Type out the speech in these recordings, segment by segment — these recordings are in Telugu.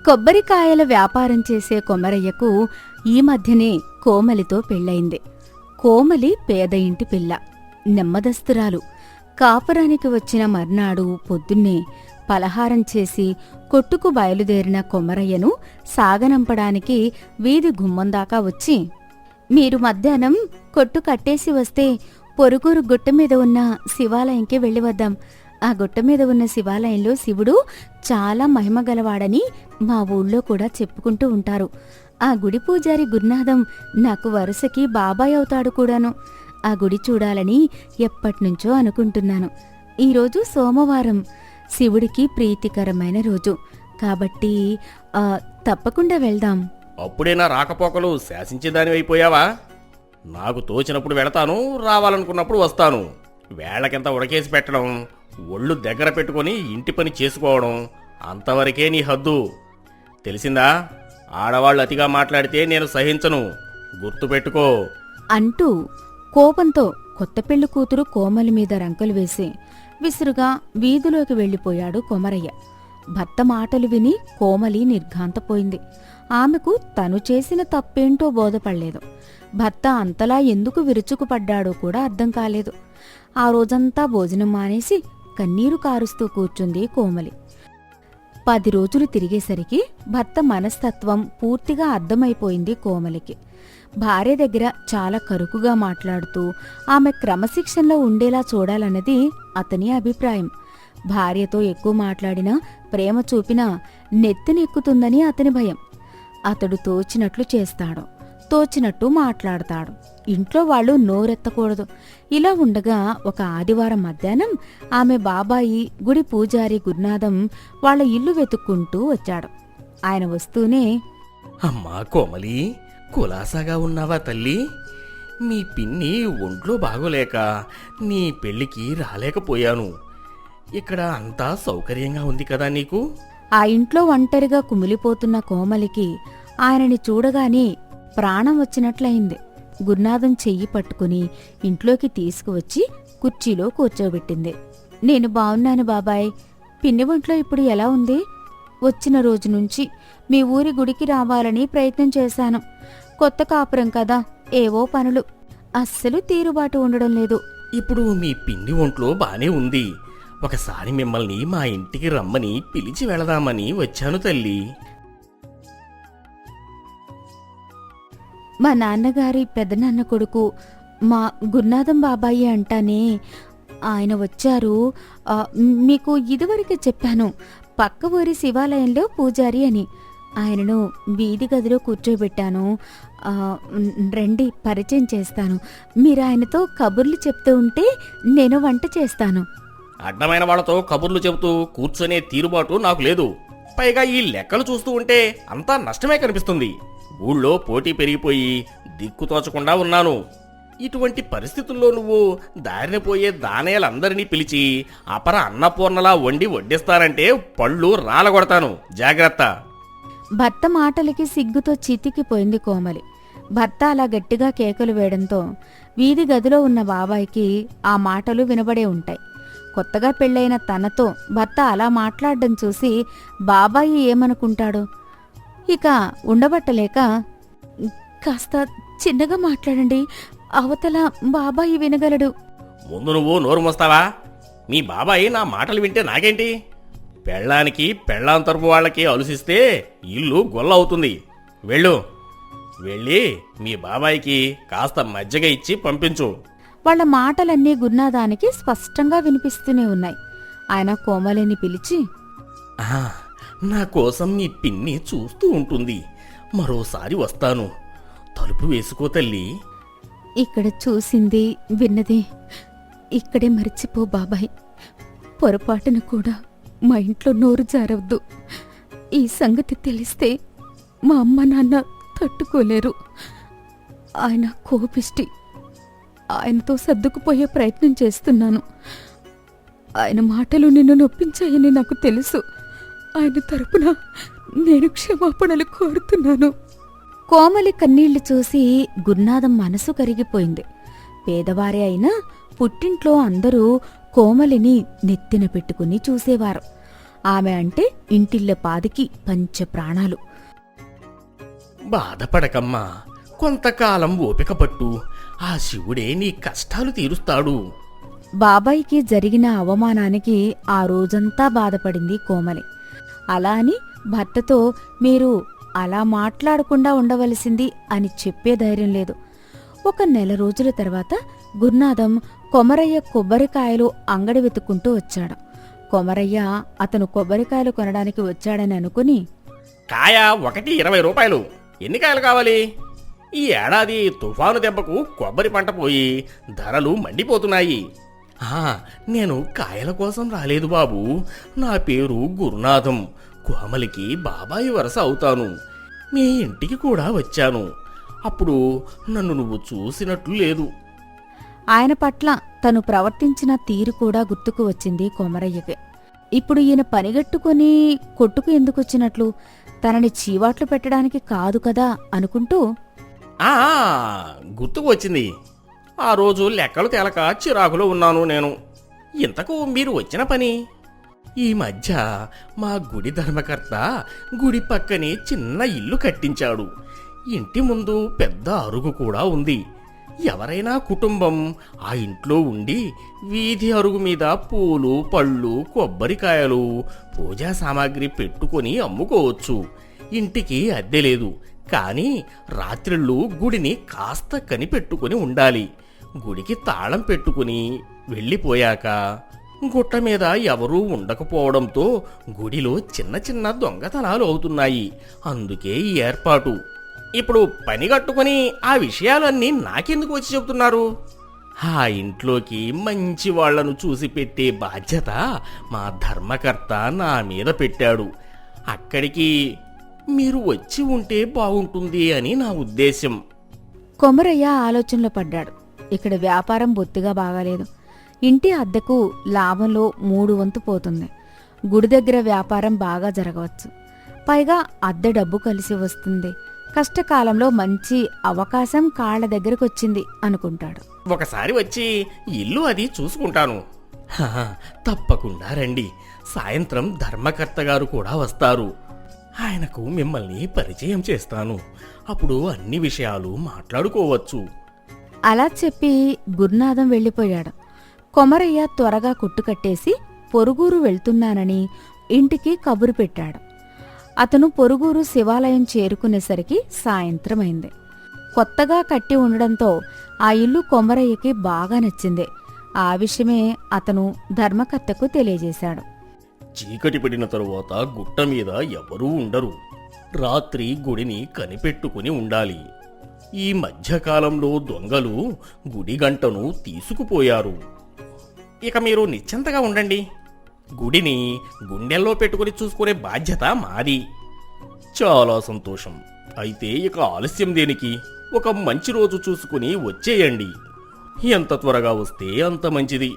కొబ్బరికాయల వ్యాపారం చేసే కొమరయ్యకు ఈ మధ్యనే కోమలితో పెళ్ళయింది. కోమలి పేద ఇంటి పిల్ల, నెమ్మదస్తురాలు. కాపురానికి వచ్చిన మర్నాడు పొద్దున్నే పలహారం చేసి కొట్టుకు బయలుదేరిన కొమరయ్యను సాగనంపడానికి వీధి గుమ్మందాకా వచ్చి, మీరు మధ్యాహ్నం కొట్టు కట్టేసి వస్తే పొరుగురు గుట్టమీద ఉన్న శివాలయంకి వెళ్ళి వద్దాం. ఆ గుట్టమీద ఉన్న శివాలయంలో శివుడు చాలా మహిమగలవాడని మా ఊళ్ళో కూడా చెప్పుకుంటూ ఉంటారు. ఆ గుడి పూజారి గురునాథం నాకు వరుసకి బాబాయ్ అవుతాడు కూడాను. ఆ గుడి చూడాలని ఎప్పటినుంచో అనుకుంటున్నాను. ఈరోజు సోమవారం, శివుడికి ప్రీతికరమైన రోజు కాబట్టి తప్పకుండా వెళ్దాం. అప్పుడేనా రాకపోకలు శాసించేదానివైపోయావా? నాకు తోచినప్పుడు వెళతాను, రావాలనుకున్నప్పుడు వస్తాను. వేళ్లకింత ఉడకేసి పెట్టడం, ఒళ్ళు దగ్గర పెట్టుకుని ఇంటి పని చేసుకోవడం, అంతవరకే నీ హద్దు. తెలిసిందా? ఆడవాళ్ళు అతిగా మాట్లాడితే నేను సహించను, గుర్తుపెట్టుకో అంటూ కోపంతో కొత్త పెళ్లి కూతురు కోమలి మీద రంకలు వేసి విసురుగా వీధిలోకి వెళ్లిపోయాడు కొమరయ్య. భర్త మాటలు విని కోమలి నిర్ఘాంతపోయింది. ఆమెకు తను చేసిన తప్పేంటో బోధపడలేదు. భర్త అంతలా ఎందుకు విరుచుకుపడ్డాడో కూడా అర్థం కాలేదు. ఆ రోజంతా భోజనం మానేసి కన్నీరు కారుస్తూ కూర్చుంది కోమలి. 10 రోజులు తిరిగేసరికి భర్త మనస్తత్వం పూర్తిగా అర్థమైపోయింది కోమలికి. భార్య దగ్గర చాలా కరుకుగా మాట్లాడుతూ ఆమె క్రమశిక్షణలో ఉండేలా చూడాలన్నది అతని అభిప్రాయం. భార్యతో ఎక్కువ మాట్లాడినా, ప్రేమ చూపినా నెత్తినెక్కుతుందని అతని భయం. అతడు తోచినట్లు చేస్తాడు, తోచినట్టు మాట్లాడతాడు. ఇంట్లో వాళ్ళు నోరెత్తకూడదు. ఇలా ఉండగా ఒక ఆదివారం మధ్యాహ్నం ఆమె బాబాయి గుడి పూజారి గురునాథం వాళ్ల ఇల్లు వెతుక్కుంటూ వచ్చాడు. ఆయన వస్తూనే, అమ్మా కోమలి, కులాసాగా ఉన్నావా తల్లి? మీ పిన్ని ఒంట్లో బాగోలేక నీ పెళ్లికి రాలేకపోయాను. ఇక్కడ అంతా సౌకర్యంగా ఉంది కదా నీకు? ఆ ఇంట్లో ఒంటరిగా కుమిలిపోతున్న కోమలికి ఆయనని చూడగానే ప్రాణం వచ్చినట్లయింది. గురునాథం చెయ్యి పట్టుకుని ఇంట్లోకి తీసుకువచ్చి కుర్చీలో కూర్చోబెట్టింది. నేను బావున్నాను బాబాయ్. పిన్ని ఒంట్లో ఇప్పుడు ఎలా ఉంది? వచ్చిన రోజు నుంచి మీ ఊరి గుడికి రావాలని ప్రయత్నం చేశాను. కొత్త కాపురం కదా, ఏవో పనులు, అస్సలు తీరుబాటు ఉండడం లేదు. ఇప్పుడు మీ పిన్ని ఒంట్లో బానే ఉంది. ఒకసారి మిమ్మల్ని మా ఇంటికి రమ్మని పిలిచి వెళదామని వచ్చాను తల్లి. మా నాన్నగారి పెదనాన్న కొడుకు, మా గురునాథం బాబాయి అంటానే, ఆయన వచ్చారు. మీకు ఇదివరకే చెప్పాను, పక్క ఊరి శివాలయంలో పూజారి అని. ఆయనను వీధి గదిలో కూర్చోబెట్టాను. రండి, పరిచయం చేస్తాను. మీరు ఆయనతో కబుర్లు చెప్తూ ఉంటే నేను వంట చేస్తాను. అడ్డమైన వాళ్లతో కబుర్లు చెబుతూ కూర్చొనే తీరుబాటు నాకు లేదు. పైగా ఈ లెక్కలు చూస్తూ ఉంటే అంతా నష్టమే కనిపిస్తుంది. ఊళ్ళో పోటీ పెరిగిపోయి దిక్కుతోచకుండా ఉన్నాను. ఇటువంటి పరిస్థితుల్లో నువ్వు దారిన పోయే దానేలందరినీ పిలిచి అపర అన్నపూర్ణలా వండి వడ్డిస్తానంటే పళ్ళు రాలగొడతాను, జాగ్రత్త. భర్త మాటలకి సిగ్గుతో చితికిపోయింది కోమలి. భర్త అలా గట్టిగా కేకలు వేయడంతో వీధి గదిలో ఉన్న బాబాయికి ఆ మాటలు వినబడే ఉంటాయి. కొత్తగా పెళ్ళైన తనతో భర్త అలా మాట్లాడడం చూసి బాబాయి ఏమనుకుంటాడు? ఇక ఉండబట్టలేక, కాస్త చిన్నగా మాట్లాడండి, అవతల బాబాయి వినగలడు. ముందు నువ్వు నోరు మోస్తావా? మీ బాబాయి నా మాటలు వింటే నాకేంటి? పెళ్ళానికి పెళ్ళాం తరపు వాళ్ళకి అలుసిస్తే ఇల్లు గొల్ల అవుతుంది. వెళ్ళి మీ బాబాయికి కాస్త మజ్జిగ ఇచ్చి పంపించు. వాళ్ల మాటలన్నీ గురునాథానికి స్పష్టంగా వినిపిస్తూనే ఉన్నాయి. ఆయన కోమలిని పిలిచి, నా కోసం మీ పిన్ని చూస్తూ ఉంటుంది. మరోసారి వస్తాను. తలుపు వేసుకో తల్లి. ఇక్కడ చూసింది విన్నది ఇక్కడే మర్చిపో బాబాయ్. పొరపాటున కూడా మా ఇంట్లో నోరు జారవద్దు. ఈ సంగతి తెలిస్తే మా అమ్మ నాన్న తట్టుకోలేరు. ఆయన కోపిష్టి. ఆయనతో సర్దుకుపోయే ప్రయత్నం చేస్తున్నాను. ఆయన మాటలు నిన్ను నొప్పించాయని నాకు తెలుసు. ఆయన తరపున నేను క్షమాపణలు కోరుతున్నాను. కోమలి కన్నీళ్లు చూసి గురునాథం మనసు కరిగిపోయింది. పేదవారే అయినా పుట్టింట్లో అందరూ కోమలిని నెత్తిన పెట్టుకుని చూసేవారు. ఆమె అంటే ఇంటిల్లపాదికి పంచ ప్రాణాలు. బాధపడకమ్మా, కొంతకాలం ఓపిక పట్టు. ఆ శివుడే నీ కష్టాలు తీరుస్తాడు. బాబాయికి జరిగిన అవమానానికి ఆ రోజంతా బాధపడింది కోమలి. అలా అని భర్తతో మీరు అలా మాట్లాడకుండా ఉండవలసింది అని చెప్పే ధైర్యం లేదు. ఒక నెల రోజుల తర్వాత గురునాథం కొమరయ్య కొబ్బరికాయలు అంగడి వెతుక్కుంటూ వచ్చాడు. కొమరయ్య అతను కొబ్బరికాయలు కొనడానికి వచ్చాడని అనుకుని, కాయ ఒకటి 20 రూపాయలు. ఎన్ని కాయలు కావాలి? ఈ ఏడాది తుఫాను దెబ్బకు కొబ్బరి పంట పోయి ధరలు మండిపోతున్నాయి. నేను కాయల కోసం రాలేదు బాబు. నా పేరు గురునాథం. కోమలికి బాబాయి వరస అవుతాను. మీ ఇంటికి కూడా వచ్చాను. అప్పుడు నన్ను నువ్వు చూసినట్లు లేదు. ఆయన పట్ల తను ప్రవర్తించిన తీరు కూడా గుర్తుకు వచ్చింది కొమరయ్యకి. ఇప్పుడు ఈయన పనిగట్టుకుని కొట్టుకు ఎందుకొచ్చినట్లు? తనని చీవాట్లు పెట్టడానికి కాదు కదా అనుకుంటూ, ఆ గుర్తుకు వచ్చింది. ఆ రోజు లెక్కలు తేలక చిరాకులో ఉన్నాను నేను. ఇంతకు మీరు వచ్చిన పని? ఈ మధ్య మా గుడి ధర్మకర్త గుడి పక్కనే చిన్న ఇల్లు కట్టించాడు. ఇంటి ముందు పెద్ద అరుగు కూడా ఉంది. ఎవరైనా కుటుంబం ఆ ఇంట్లో ఉండి వీధి అరుగు మీద పూలు, పళ్ళు, కొబ్బరికాయలు, పూజా సామాగ్రి పెట్టుకొని అమ్ముకోవచ్చు. ఇంటికి అద్దె లేదు. కానీ రాత్రిళ్ళు గుడిని కాస్త కనిపెట్టుకుని ఉండాలి. గుడికి తాళం పెట్టుకుని వెళ్ళిపోయాక గుట్ట మీద ఎవరూ ఉండకపోవడంతో గుడిలో చిన్న చిన్న దొంగతనాలు అవుతున్నాయి. అందుకే ఈ ఏర్పాటు. ఇప్పుడు పని కట్టుకుని ఆ విషయాలన్నీ నాకెందుకు వచ్చి చెబుతున్నారు? ఆ ఇంట్లోకి మంచి వాళ్లను చూసి పెట్టే బాధ్యత మా ధర్మకర్త నా మీద పెట్టాడు. అక్కడికి మీరు వచ్చి ఉంటే బాగుంటుంది అని నా ఉద్దేశం. కొమరయ్య ఆలోచనలో పడ్డాడు. ఇక్కడ వ్యాపారం బొత్తిగా బాగాలేదు. ఇంటి అద్దెకు లాభంలో 3 వంతు పోతుంది. గుడి దగ్గర వ్యాపారం బాగా జరగవచ్చు. పైగా అద్దె డబ్బు కలిసి వస్తుంది. కష్టకాలంలో మంచి అవకాశం కాళ్ల దగ్గరకొచ్చింది అనుకుంటాడు. ఒకసారి వచ్చి ఇల్లు అది చూసుకుంటాను. తప్పకుండా రండి. సాయంత్రం ధర్మకర్త గారు కూడా వస్తారు. ఆయనకు మిమ్మల్ని పరిచయం చేస్తాను. అప్పుడు అన్ని విషయాలు మాట్లాడుకోవచ్చు. అలా చెప్పి గురునాథం వెళ్ళిపోయాడు. కొమరయ్య త్వరగా కొట్టుకట్టేసి పొరుగురు వెళ్తున్నానని ఇంటికి కబురు పెట్టాడు. అతను పొరుగురు శివాలయం చేరుకునేసరికి సాయంత్రమైంది. కొత్తగా కట్టి ఉండడంతో ఆ ఇల్లు కొమరయ్యకి బాగా నచ్చింది. ఆ విషయమే అతను ధర్మకర్తకు తెలియజేశాడు. చీకటి పడిన తరువాత గుట్ట మీద ఎవరూ ఉండరు. రాత్రి గుడిని కనిపెట్టుకుని ఉండాలి. ఈ మధ్యకాలంలో దొంగలు గుడి గంటను తీసుకుపోయారు. ఇక మీరు నిశ్చింతగా ఉండండి. గుడిని గుండెల్లో పెట్టుకుని చూసుకునే బాధ్యత మాది. చాలా సంతోషం. అయితే ఇక ఆలస్యం దేనికి? ఒక మంచి రోజు చూసుకుని వచ్చేయండి. ఎంత త్వరగా వస్తే అంత మంచిది.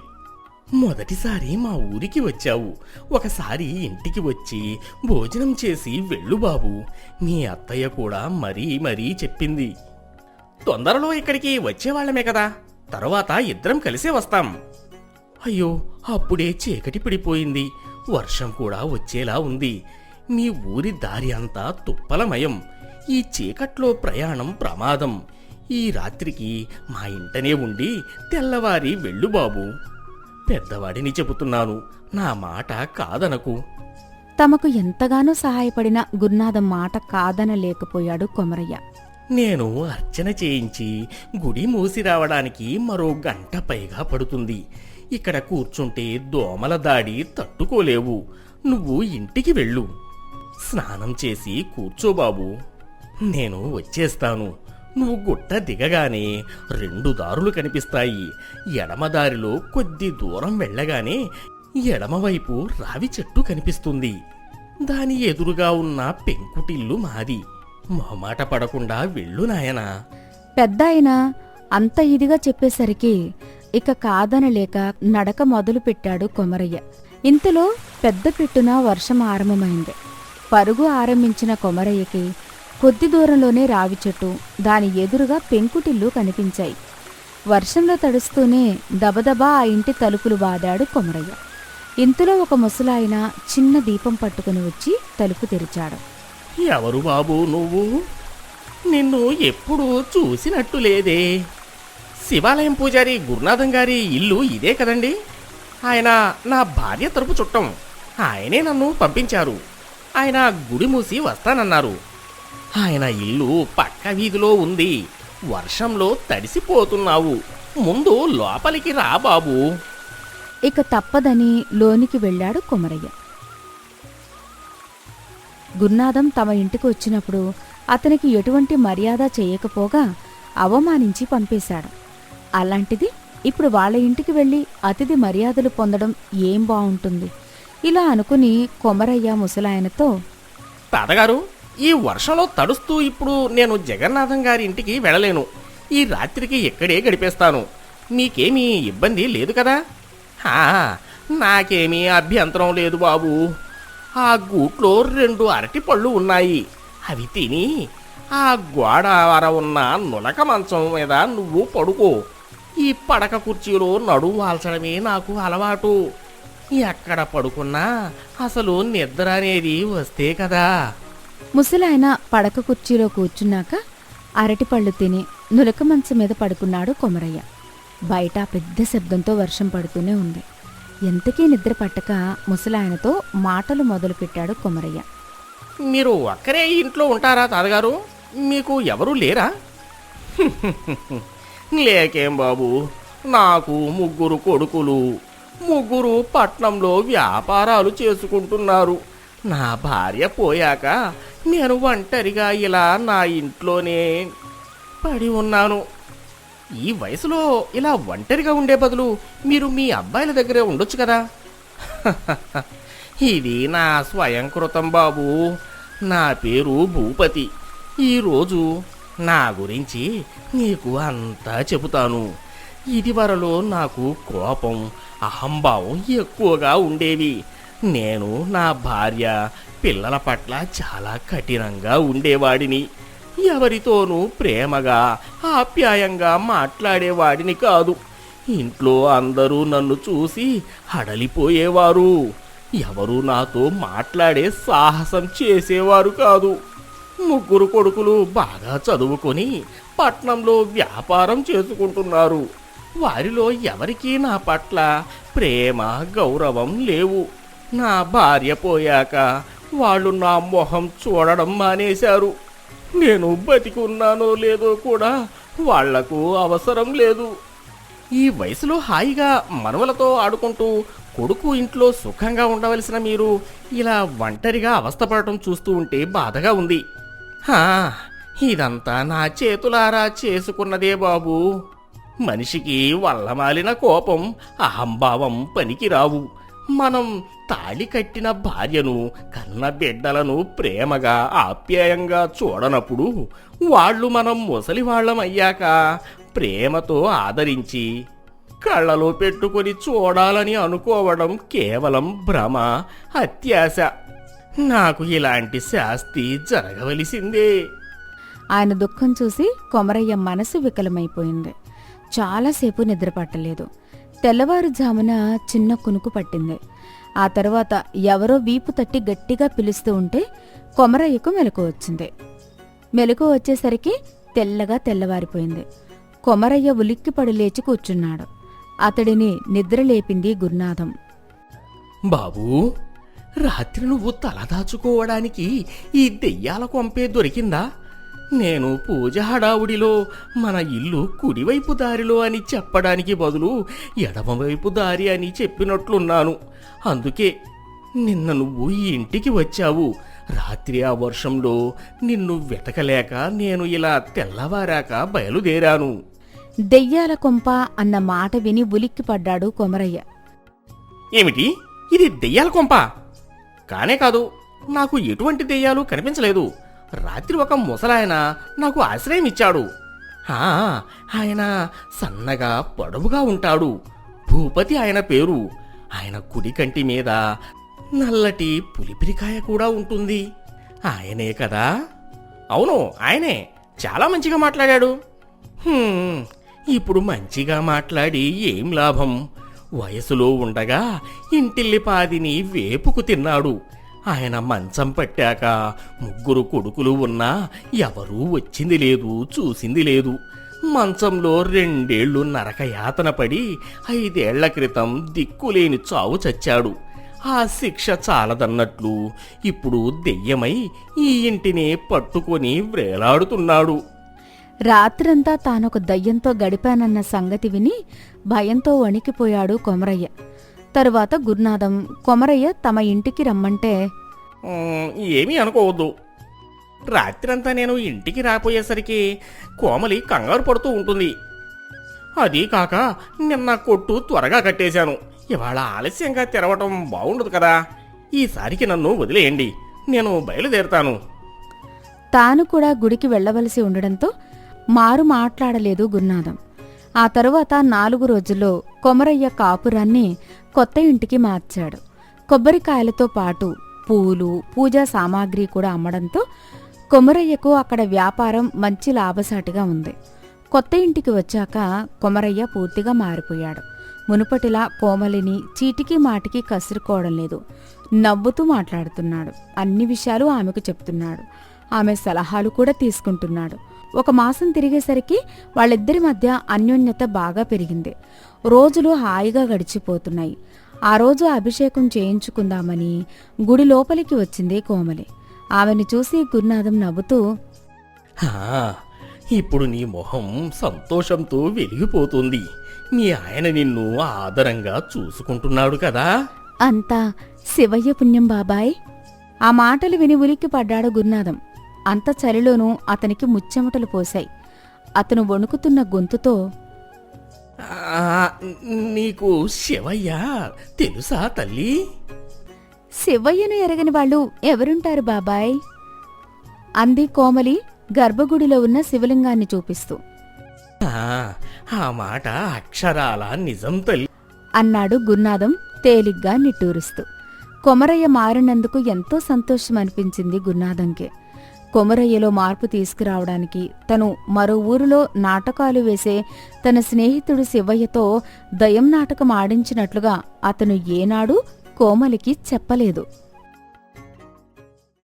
మొదటిసారి మా ఊరికి వచ్చావు. ఒకసారి ఇంటికి వచ్చి భోజనం చేసి వెళ్ళు బాబు. మీ అత్తయ్య కూడా మరీ చెప్పింది. తొందరలో ఇక్కడికి వచ్చేవాళ్లమే కదా. తరువాత ఇద్దరం కలిసే వస్తాం. అయ్యో, అప్పుడే చీకటి పడిపోయింది. వర్షం కూడా వచ్చేలా ఉంది. మీ ఊరి దారి అంతా తుప్పలమయం. ఈ చీకట్లో ప్రయాణం ప్రమాదం. ఈ రాత్రికి మా ఇంటనే ఉండి తెల్లవారి వెళ్ళు బాబు. పెద్దవాడిని చెబుతున్నాను, నా మాట కాదనకు. తమకు ఎంతగానో సహాయపడిన గురునాథం మాట కాదనలేకపోయాడు కొమరయ్య. నేను అర్చన చేయించి గుడి మూసి రావడానికి మరో గంట పైగా పడుతుంది. ఇక్కడ కూర్చుంటే దోమల దాడి తట్టుకోలేవు. నువ్వు ఇంటికి వెళ్ళు. స్నానం చేసి కూర్చోబాబు. నేను వచ్చేస్తాను. నువ్వు గుట్ట దిగగానే 2 దారులు కనిపిస్తాయి. ఎడమదారిలో కొద్ది దూరం వెళ్ళగానే ఎడమవైపు రావి చెట్టు కనిపిస్తుంది. దాని ఎదురుగా ఉన్న పెంకుటిల్లు మాది. మొహమాట పడకుండా వెళ్ళు నాయనా. పెద్దాయన అంత ఇదిగా చెప్పేసరికి ఇక కాదనలేక నడక మొదలుపెట్టాడు కొమరయ్య. ఇంతలో పెద్ద పెట్టున వర్షం ఆరంభమైంది. పరుగు ఆరంభించిన కొమరయ్యకి కొద్ది దూరంలోనే రావి చెట్టు, దాని ఎదురుగా పెంకుటిల్లు కనిపించాయి. వర్షంలో తడుస్తూనే దబదబా ఆ ఇంటి తలుపులు బాదాడు కొమరయ్య. ఇంతలో ఒక ముసలాయన చిన్న దీపం పట్టుకుని వచ్చి తలుపు తెరిచాడు. ఎవరు బాబూ నువ్వు? నిన్ను ఎప్పుడూ చూసినట్టు లేదే. శివాలయం పూజారి గురునాథం గారి ఇల్లు ఇదే కదండి? ఆయన నా భార్య తరపు చుట్టం. ఆయనే నన్ను పంపించారు. ఆయన గుడి మూసి వస్తానన్నారు. ఆయన ఇల్లు పక్క వీధిలో ఉంది. వర్షంలో తడిసిపోతున్నావు. ముందు లోపలికి రా బాబూ. ఇక తప్పదని లోనికి వెళ్ళాడు కొమరయ్య. గురునాథం తమ ఇంటికి వచ్చినప్పుడు అతనికి ఎటువంటి మర్యాద చేయకపోగా అవమానించి పంపేశాడు. అలాంటిది ఇప్పుడు వాళ్ళ ఇంటికి వెళ్ళి అతిథి మర్యాదలు పొందడం ఏం బావుంటుంది? ఇలా అనుకుని కొమరయ్య ముసలాయనతో, తాతగారు, ఈ వర్షంలో తడుస్తూ ఇప్పుడు నేను జగన్నాథం గారి ఇంటికి వెళ్ళలేను. ఈ రాత్రికి ఇక్కడే గడిపేస్తాను. మీకేమీ ఇబ్బంది లేదు కదా? నాకేమీ అభ్యంతరం లేదు బాబు. ఆ గూట్లో 2 అరటి పళ్ళు ఉన్నాయి. అవి తిని ఆ గోడ వర ఉన్న నులక మంచం మీద నువ్వు పడుకో. ఈ పడక కుర్చీలో నడుము వాల్చడమే నాకు అలవాటు. ఎక్కడ పడుకున్నా అసలు నిద్ర అనేది వస్తే కదా. ముసలాయన పడక కుర్చీలో కూర్చున్నాక అరటిపళ్ళు తిని నులక మంచం మీద పడుకున్నాడు కొమరయ్య. బయట పెద్ద శబ్దంతో వర్షం పడుతూనే ఉంది. ఎంతకీ నిద్ర పట్టక ముసలాయనతో మాటలు మొదలుపెట్టాడు కొమరయ్య. మీరు ఒక్కరే ఇంట్లో ఉంటారా తాతగారు? మీకు ఎవరూ లేరా? లేకేం బాబు, నాకు 3 కొడుకులు. 3 పట్నంలో వ్యాపారాలు చేసుకుంటున్నారు. నా భార్య పోయాక నేను ఒంటరిగా ఇలా నా ఇంట్లోనే పడి ఉన్నాను. ఈ వయసులో ఇలా ఒంటరిగా ఉండే బదులు మీరు మీ అబ్బాయిల దగ్గరే ఉండొచ్చు కదా. ఇది నా స్వయంకృతం బాబు. నా పేరు భూపతి. ఈరోజు నా గురించి నీకు అంతా చెబుతాను. ఇదివరలో నాకు కోపం, అహంభావం ఎక్కువగా ఉండేవి. నేను నా భార్య, పిల్లల పట్ల చాలా కఠినంగా ఉండేవాడిని. ఎవరితోనూ ప్రేమగా, ఆప్యాయంగా మాట్లాడేవాడిని కాదు. ఇంట్లో అందరూ నన్ను చూసి హడలిపోయేవారు. ఎవరూ నాతో మాట్లాడే సాహసం చేసేవారు కాదు. 3 కొడుకులు బాగా చదువుకొని పట్నంలో వ్యాపారం చేసుకుంటున్నారు. వారిలో ఎవరికీ నా పట్ల ప్రేమ, గౌరవం లేవు. నా భార్య పోయాక వాళ్ళు నా మొహం చూడడం మానేశారు. నేను బతికి ఉన్నానో లేదో కూడా వాళ్లకు అవసరం లేదు. ఈ వయసులో హాయిగా మనవలతో ఆడుకుంటూ కొడుకు ఇంట్లో సుఖంగా ఉండవలసిన మీరు ఇలా ఒంటరిగా అవస్థపడటం చూస్తూ ఉంటే బాధగా ఉంది. ఇదంతా నా చేతులారా చేసుకున్నదే బాబు. మనిషికి వల్లమాలిన కోపం, అహంభావం పనికిరావు. మనం తాళి కట్టిన భార్యను, కన్న బిడ్డలను ప్రేమగా, ఆప్యాయంగా చూడనప్పుడు వాళ్ళు మనం ముసలివాళ్లం అయ్యాక ప్రేమతో ఆదరించి కళ్ళలో పెట్టుకొని చూడాలని అనుకోవడం కేవలం భ్రమ, అత్యాశ. నాకు ఇలాంటి శాస్తి జరగవలసిందే. ఆయన దుఃఖం చూసి కొమరయ్య మనసు వికలమైపోయింది. చాలాసేపు నిద్రపట్టలేదు. తెల్లవారుజామున చిన్న కునుకు పట్టింది. ఆ తర్వాత ఎవరో వీపు తట్టి గట్టిగా పిలుస్తూ ఉంటే కొమరయ్యకు మెలకు వచ్చింది. మెలకు వచ్చేసరికి తెల్లగా తెల్లవారిపోయింది. కొమరయ్య ఉలిక్కిపడి లేచి కూర్చున్నాడు. అతడిని నిద్రలేపింది గురునాథం. బాబూ, రాత్రి నువ్వు తల దాచుకోవడానికి ఈ దెయ్యాల కొంపే దొరికిందా? నేను పూజ హడావుడిలో మన ఇల్లు కుడివైపు దారిలో అని చెప్పడానికి బదులు ఎడమవైపు దారి అని చెప్పినట్లున్నాను. అందుకే నిన్న నువ్వు ఈ ఇంటికి వచ్చావు. రాత్రి ఆ వర్షంలో నిన్ను వెతకలేక నేను ఇలా తెల్లవారాక బయలుదేరాను. దెయ్యాల కొంప అన్న మాట విని ఉలిక్కిపడ్డాడు కొమరయ్య. ఏమిటి, ఇది దెయ్యాల కొంప? కానే కాదు, నాకు ఎటువంటి దెయ్యాలు కనిపించలేదు. రాత్రి ఒక ముసలాయన నాకు ఆశ్రయం ఇచ్చాడు. ఆయన సన్నగా పొడవుగా ఉంటాడు. భూపతి ఆయన పేరు. ఆయన కుడి కంటి మీద నల్లటి పులిపిరికాయ కూడా ఉంటుంది. ఆయనే కదా? అవును, ఆయనే. చాలా మంచిగా మాట్లాడాడు. ఇప్పుడు మంచిగా మాట్లాడి ఏం లాభం? వయసులో ఉండగా ఇంటిల్లిపాదిని వేపుకు తిన్నాడు. ఆయన మంచం పట్టాక 3 కొడుకులు ఉన్నా ఎవరూ వచ్చింది లేదు, చూసింది లేదు. మంచంలో 2 ఏళ్లు నరకయాతన పడి 5 ఏళ్ల క్రితం దిక్కులేని చావు చచ్చాడు. ఆ శిక్ష చాలదన్నట్లు ఇప్పుడు దెయ్యమై ఈ ఇంటినే పట్టుకొని వ్రేలాడుతున్నాడు. రాత్రంతా తానొక దయ్యంతో గడిపానన్న సంగతి విని భయంతో వణికిపోయాడు కొమరయ్య. తరువాత గురునాథం కొమరయ్య తమ ఇంటికి రమ్మంటే, ఏమీ అనుకోవద్దు. రాత్రంతా నేను ఇంటికి రాపోయేసరికి కోమలి కంగారు పడుతూ ఉంటుంది. అదీ కాక నిన్న కొట్టు త్వరగా కట్టేశాను. ఇవాళ ఆలస్యంగా తెరవటం బాగుండదు కదా. ఈసారికి నన్ను వదిలేయండి, నేను బయలుదేరుతాను. తాను కూడా గుడికి వెళ్లవలసి ఉండడంతో మారు మాట్లాడలేదు గురునాథం. ఆ తరువాత 4 రోజుల్లో కొమరయ్య కాపురాన్ని కొత్త ఇంటికి మార్చాడు. కొబ్బరికాయలతో పాటు పూలు, పూజా సామాగ్రి కూడా అమ్మడంతో కొమరయ్యకు అక్కడ వ్యాపారం మంచి లాభసాటిగా ఉంది. కొత్త ఇంటికి వచ్చాక కొమరయ్య పూర్తిగా మారిపోయాడు. మునుపటిలా కోమలిని చీటికి మాటికి కసురుకోవడం లేదు. నవ్వుతూ మాట్లాడుతున్నాడు. అన్ని విషయాలు ఆమెకు చెప్తున్నాడు. ఆమె సలహాలు కూడా తీసుకుంటున్నాడు. 1 మాసం తిరిగేసరికి వాళ్ళిద్దరి మధ్య అన్యోన్యత బాగా పెరిగింది. రోజులు హాయిగా గడిచిపోతున్నాయి. ఆ రోజు అభిషేకం చేయించుకుందామని గుడి లోపలికి వచ్చింది కోమలి. ఆమెను చూసి గురునాథం నవ్వుతూ, ఇప్పుడు నీ మొహం సంతోషంతో వెలిగిపోతుంది. మీ ఆయన నిన్ను ఆదరంగా చూసుకుంటున్నాడు కదా. అంతా శివయ్య పుణ్యం బాబాయ్. ఆ మాటలు విని ఉలిక్కి పడ్డాడు గురునాథం. అంత చలిలోనూ అతనికి ముచ్చెమటలు పోశాయి. అతను వణుకుతున్న గొంతుతో, నీకు శివయ్య తెలుసా తల్లి? శివయ్యను ఎరగని వాళ్ళు ఎవరుంటారు బాబాయ్? అంది కోమలి గర్భగుడిలో ఉన్న శివలింగాన్ని చూపిస్తూ. ఆ మాట అక్షరాల నిజం తల్లి అన్నాడు గురునాథం తేలిగ్గా నిట్టూరుస్తూ. కొమరయ్య మారినందుకు ఎంతో సంతోషం అనిపించింది గురునాథంకి. కొమరయ్యలో మార్పు తీసుకురావడానికి తను మరో ఊరిలో నాటకాలు వేసే తన స్నేహితుడు శివయ్యతో దయం నాటకం ఆడించినట్లుగా అతను ఏనాడూ కోమలికి చెప్పలేదు.